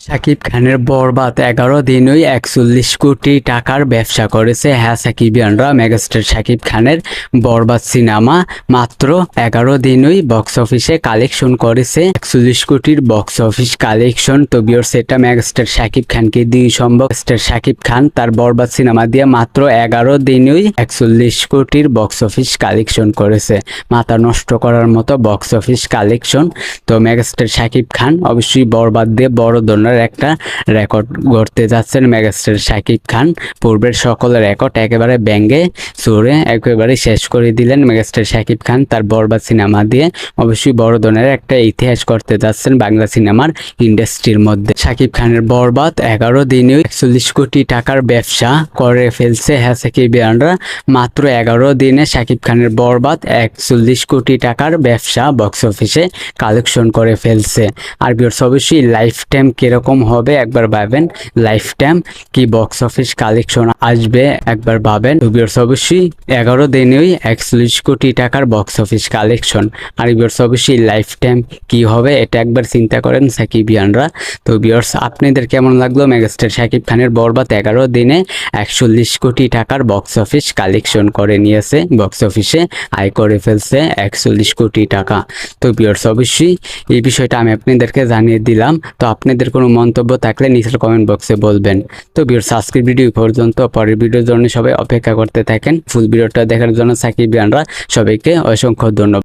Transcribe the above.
শাকিব খানের বরবাদ 11 দিনই 41 কোটি টাকার ব্যবসা করেছে। হ্যাঁ সাকিবিয়ানরা, মেগাস্টার শাকিব খানের বরবাদ সিনেমা মাত্র 11 দিনই বক্স অফিসে কালেকশন করেছে 41 কোটির বক্স অফিস কালেকশন। তো ভিউয়ার্স, এটা মেগাস্টার শাকিব খানকে দিয়ে সম্ভব। মেগাস্টার শাকিব খান তার বরবাদ সিনেমা দিয়ে মাত্র 11 দিনই 41 কোটির বক্স অফিস কালেকশন করেছে। মাথা নষ্ট করার মতো বক্স অফিস কালেকশন। তো মেগাস্টার শাকিব খান অবশ্যই বরবাদ দিয়ে বড় ধরনের একটা রেকর্ড গড়তে যাচ্ছেন। মেগাস্টার শাকিব খান পূর্বের সকল রেকর্ড একেবারে ব্যঙ্গে চড়ে একেবারে শেষ করে দিলেন মেগাস্টার শাকিব খান তার বরবাদ সিনেমা দিয়ে। অবশ্যই বড় ধরনের একটা ইতিহাস করতে যাচ্ছেন বাংলা সিনেমার ইন্ডাস্ট্রির মধ্যে। শাকিব খানের বরবাদ 11 দিনে 41 কোটি টাকার ব্যবসা করে ফেলছে। হ্যাঁ সাকিবিয়ানরা, মাত্র 11 দিনে শাকিব খানের বরবাদ 41 কোটি টাকার ব্যবসা বক্স অফিসে কালেকশন করে ফেলছে। আর ভিউয়ার্স, অবশ্যই লাইফ টাইম কিরকম হবে একবার ভাবেন, লাইফ টাইম কি বক্স অফিস কালেকশন আসবে একবার ভাবেন। তো ভিউয়ার্স, অবশ্যই 11 দিনেই 41 কোটি টাকার বক্স অফিস কালেকশন। আর ভিউয়ার্স, অবশ্যই লাইফ টাইম কি হবে এটা একবার চিন্তা করেন সাকিবিয়ানরা। তো ভিউয়ার্স, আপনাদের কেমন লাগলো মেগাস্টার শাকিব খানের বরবাদ 11 দিনে 41 কোটি টাকার বক্স অফিস কালেকশন করে নিয়েছে, বক্স অফিসে আয় করে ফেলছে 41 কোটি টাকা। তো ভিউয়ার্স, অবশ্যই এই বিষয়টা আমি আপনাদেরকে জানিয়ে দিলাম। তো আপনাদের কোনো মন্তব্য থাকলে নিচের কমেন্ট বক্সে বলবেন। তো ভিউয়ার্স, আজকের ভিডিও পর্যন্ত, পরের ভিডিওর জন্য সবাই অপেক্ষা করতে থাকেন। ফুল ভিডিওটা দেখার জন্য সাকিবিয়ানরা সবাইকে অসংখ্য ধন্যবাদ।